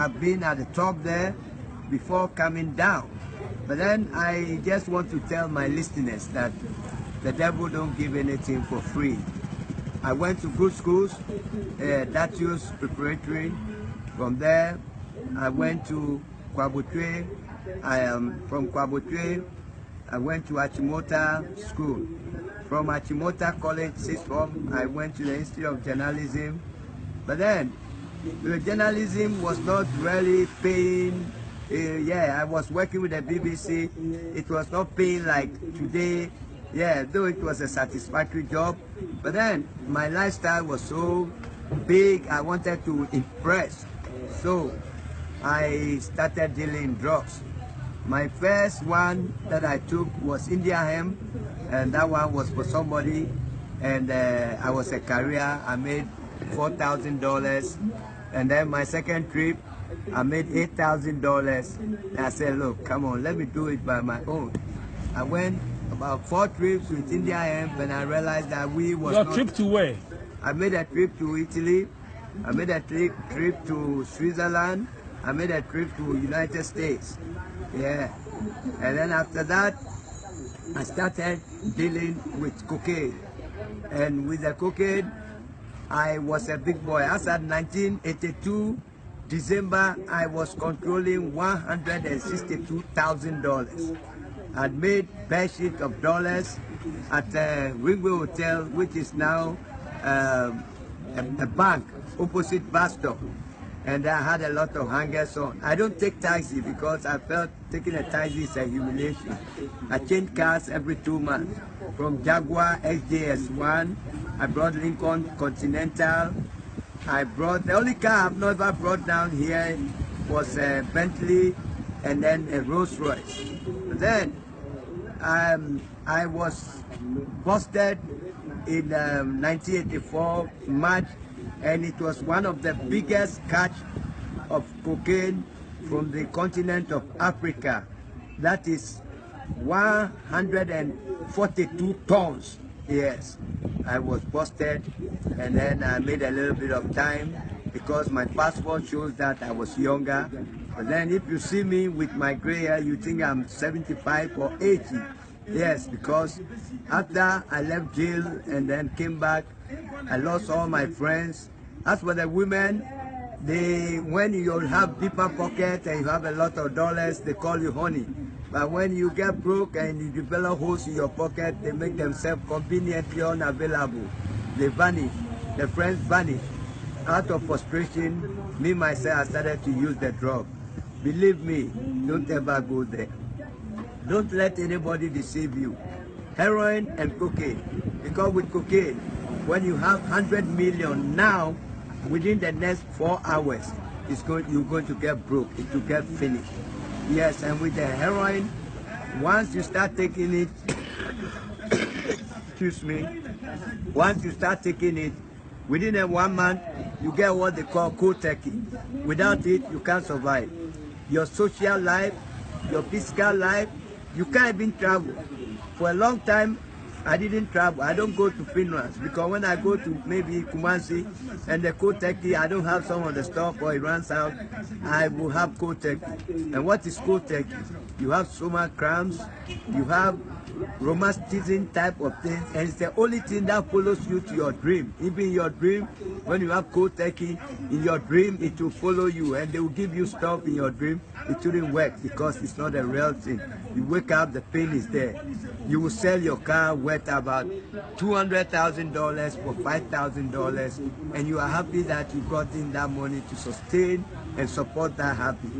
have been at the top there before coming down. But then I just want to tell my listeners that the devil don't give anything for free. I went to good schools, Notorious Preparatory. From there, I went to Kwabutwe. I am from Kwabutwe. I went to Achimota School. From Achimota College, sixth form, I went to the Institute of Journalism. But then, the journalism was not really paying. I was working with the BBC. It was not paying like today. Yeah, though it was a satisfactory job. But then, my lifestyle was so big, I wanted to impress. So, I started dealing drugs. My first one that I took was India hemp, and that one was for somebody, and I was a carrier. I made $4,000, and then my second trip, I made $8,000. I said, look, come on, let me do it by my own. I went about 4 trips with India hemp, and I realized that we was Your trip to where? I made a trip to Italy. I made a trip to Switzerland. I made a trip to United States. Yeah. And then after that, I started dealing with cocaine. And with the cocaine, I was a big boy. As at 1982, December, I was controlling $162,000. I'd made bed sheet of dollars at the Ringway Hotel, which is now a bank opposite bus stop. And I had a lot of hangers on. I don't take taxi because I felt taking a taxi is a humiliation. I change cars every 2 months. From Jaguar XJS1, I brought Lincoln Continental. The only car I've never brought down here was a Bentley and then a Rolls Royce. Then I was busted in 1984 March, and it was one of the biggest catch of cocaine from the continent of Africa. That is 142 tons. Yes, I was busted, and then I made a little bit of time because my passport shows that I was younger. But then if you see me with my gray hair, you think I'm 75 or 80. Yes, because after I left jail and then came back, I lost all my friends. As for the women, when you have deeper pocket and you have a lot of dollars, they call you honey. But when you get broke and you develop holes in your pocket, they make themselves conveniently unavailable. They vanish. The friends vanish. Out of frustration, me myself, I started to use the drug. Believe me, don't ever go there. Don't let anybody deceive you. Heroin and cocaine. Because with cocaine, when you have 100 million now, within the next 4 hours, you're going to get broke. It will get finished. Yes, and with the heroin, once you start taking it, excuse me, once you start taking it, within 1 month, you get what they call cold turkey. Without it, you can't survive. Your social life, your physical life, you can't even travel. For a long time, I didn't travel. I don't go to funerals because when I go to maybe Kumasi and the cold turkey, I don't have some of the stuff or it runs out, I will have cold turkey. And what is cold turkey? You have stomach cramps, you have rheumatism type of thing, and it's the only thing that follows you to your dream. Even in your dream, when you have cold turkey, in your dream it will follow you and they will give you stuff in your dream. It shouldn't work because it's not a real thing. You wake up, the pain is there. You will sell your car worth about $200,000 for $5,000, and you are happy that you got in that money to sustain and support that habit.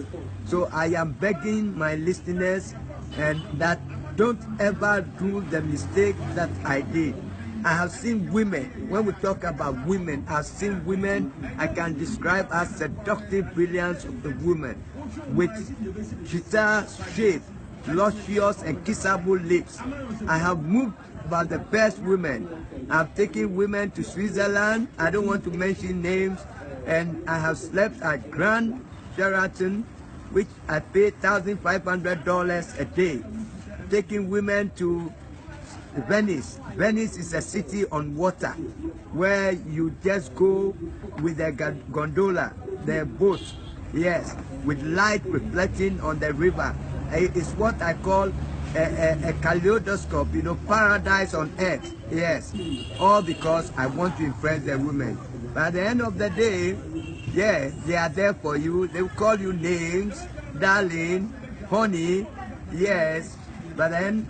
So I am begging my listeners and that don't ever do the mistake that I did. I have seen women, when we talk about women, I've seen women I can describe as seductive brilliance of the women with guitar shape, luscious and kissable lips. I have moved about the best women. I've taken women to Switzerland, I don't want to mention names, and I have slept at Grand Sheraton, which I paid $1,500 a day. Taking women to Venice. Venice is a city on water where you just go with a gondola, the boat, yes, with light reflecting on the river. It's what I call a kaleidoscope, you know, paradise on earth. Yes, all because I want to impress the women. But at the end of the day, yeah, they are there for you. They will call you names, darling, honey, yes. But then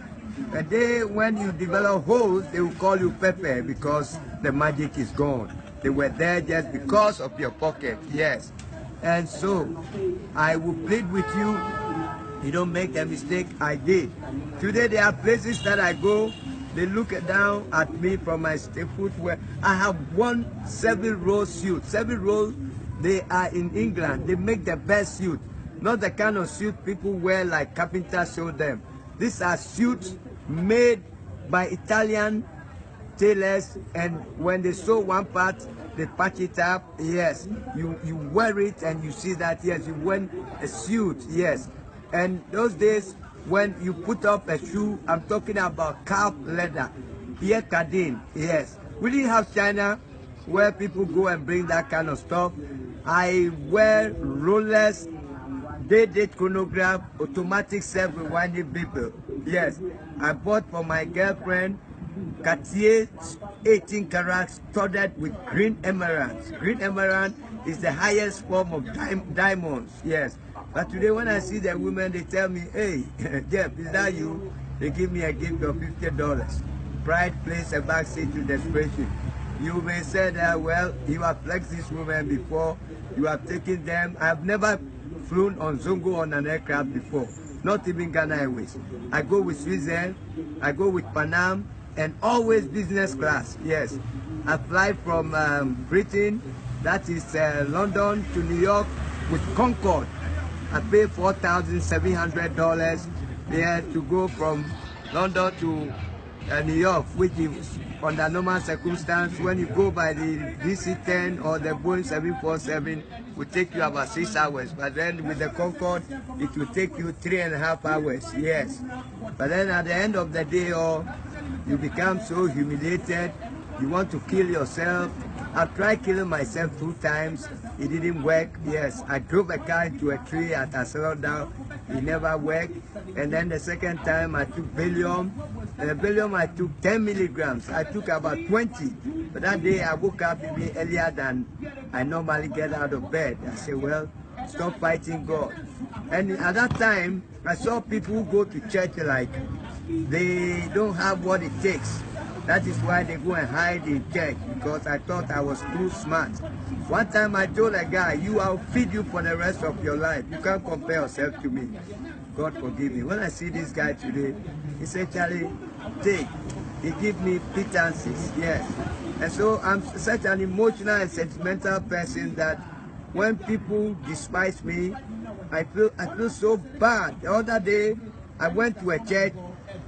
a day when you develop holes, they will call you Pepper because the magic is gone. They were there just because of your pocket, yes. And so I will plead with you, you don't make the mistake I did. Today there are places that I go, they look down at me from my footwear. I have one 7-row suit. 7 rows, they are in England. They make the best suit. Not the kind of suit people wear like carpenters show them. These are suits made by Italian tailors, and when they sew one part, they patch it up. Yes, you wear it and you see that, yes, you wear a suit, yes. And those days when you put up a shoe, I'm talking about calf leather, Pierre Cardin, yes. We didn't have China where people go and bring that kind of stuff. I wear rollers, date chronograph, automatic self-rewinding people. Yes, I bought for my girlfriend Cartier 18 karat studded with green emeralds. Green emerald is the highest form of diamonds. Yes, but today when I see the women, they tell me, hey, Jeff, is that you? They give me a gift of $50. Pride plays a backseat to desperation. You may say that, well, you have flexed these women before, you have taken them. I have never flown on Zongo on an aircraft before, not even Ghana Airways. I go with Switzerland, I go with Panam, and always business class, yes. I fly from Britain, that is London to New York with Concorde. I pay $4,700 there to go from London to New York, which is under normal circumstance. When you go by the DC-10 or the Boeing 747, it will take you about 6 hours. But then with the Concorde, it will take you 3.5 hours, yes. But then at the end of the day, you become so humiliated, you want to kill yourself. I've tried killing myself 2 times, it didn't work. Yes, I drove a car into a tree at a slowdown, it never worked. And then the second time I took Valium, and the Valium I took 10 milligrams, I took about 20. But that day I woke up even earlier than I normally get out of bed. I said, well, stop fighting God. And at that time, I saw people who go to church like they don't have what it takes. That is why they go and hide in church, because I thought I was too smart. One time I told a guy, I'll feed you for the rest of your life. You can't compare yourself to me. God forgive me. When I see this guy today, he said, Charlie, take. He give me pittances, yes. And so I'm such an emotional and sentimental person that when people despise me, I feel so bad. The other day, I went to a church.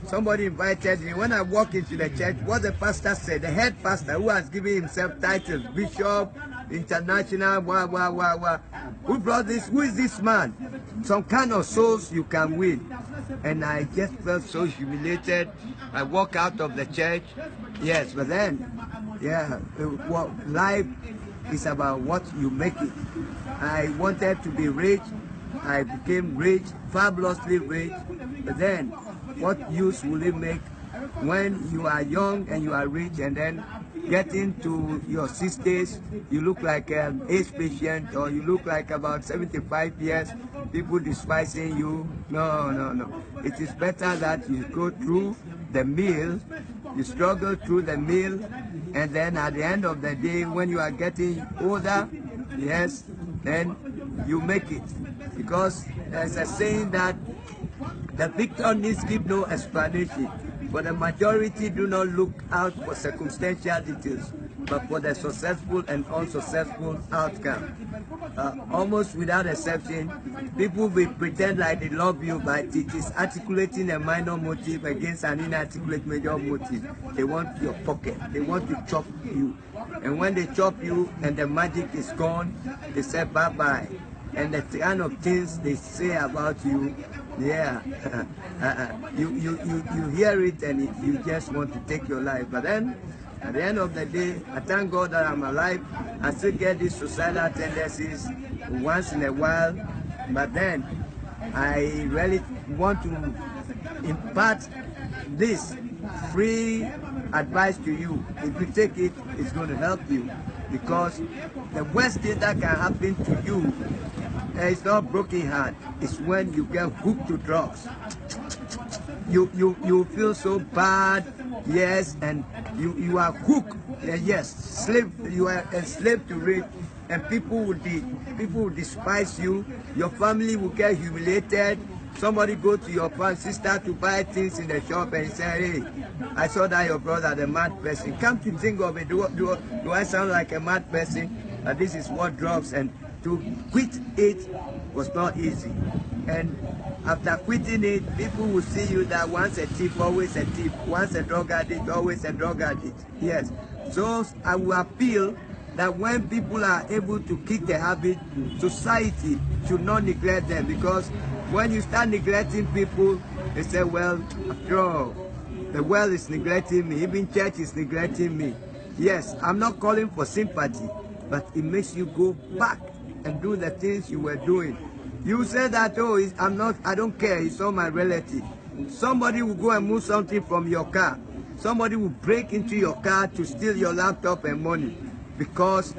Somebody invited me. When I walked into the church, what the pastor said, the head pastor who has given himself titles, Bishop, International, who brought this? Who is this man? Some kind of souls you can win. And I just felt so humiliated. I walked out of the church. Yes, but then, yeah, life is about what you make it. I wanted to be rich. I became rich, fabulously rich. But then, what use will it make when you are young and you are rich, and then getting to your 60s, you look like an AIDS patient, or you look like about 75 years, people despising you? No, no, no. It is better that you go through the meal, you struggle through the meal, and then at the end of the day, when you are getting older, yes, then you make it. Because there's a saying that the victor needs give no explanation, but the majority do not look out for circumstantial details, but for the successful and unsuccessful outcome. Almost without exception, people will pretend like they love you, but it is articulating a minor motive against an inarticulate major motive. They want your pocket, they want to chop you. And when they chop you and the magic is gone, they say bye-bye. And the kind of things they say about you, yeah, you hear it and you just want to take your life. But then At the end of the day, I thank God that I'm alive. I still get these suicidal tendencies once in a while, but then I really want to impart this free advice to you. If you take it, it's going to help you, because the worst thing that can happen to you is not broken heart. It's when you get hooked to drugs. You feel so bad, yes, and you are hooked, yes, slave. You are enslaved to it, and people will despise you. Your family will get humiliated. Somebody go to your sister to buy things in the shop and say, hey, I saw that your brother, the mad person. Come to think of it, do I sound like a mad person? This is what drugs, and to quit it was not easy. And after quitting it, people will see you that once a thief, always a thief. Once a drug addict, always a drug addict. Yes. So I will appeal that when people are able to kick the habit, society should not neglect them, because when you start neglecting people, they say, well, after all, the world is neglecting me, even church is neglecting me. Yes, I'm not calling for sympathy, but it makes you go back and do the things you were doing. You say that, oh, I don't care, it's all my relative. Somebody will go and move something from your car. Somebody will break into your car to steal your laptop and money, because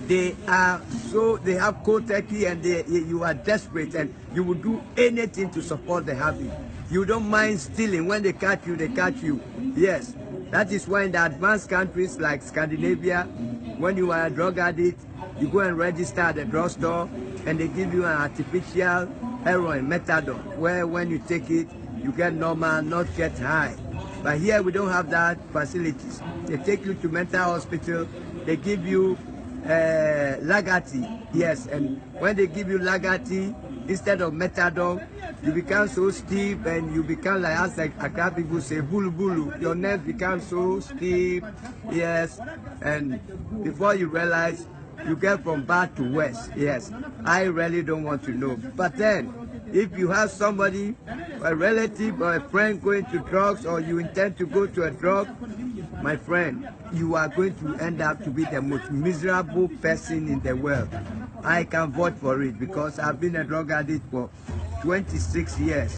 they have cold turkey, and you are desperate, and you will do anything to support the habit. You don't mind stealing. When they catch you, they catch you. Yes, that is why in the advanced countries like Scandinavia, when you are a drug addict, you go and register at the drugstore, and they give you an artificial heroin, methadone, where when you take it, you get normal, not get high. But here we don't have that facilities. They take you to mental hospital, they give you Lagati, yes, and when they give you Lagati instead of methadone, you become so stiff, and you become like, as Accra people say, bulu bulu. Your nerves become so stiff, yes, and before you realize, you get from bad to worse. Yes, I really don't want to know. But then, if you have somebody, a relative or a friend going to drugs, or you intend to go to a drug, my friend, you are going to end up to be the most miserable person in the world. I can vote for it, because I've been a drug addict for 26 years.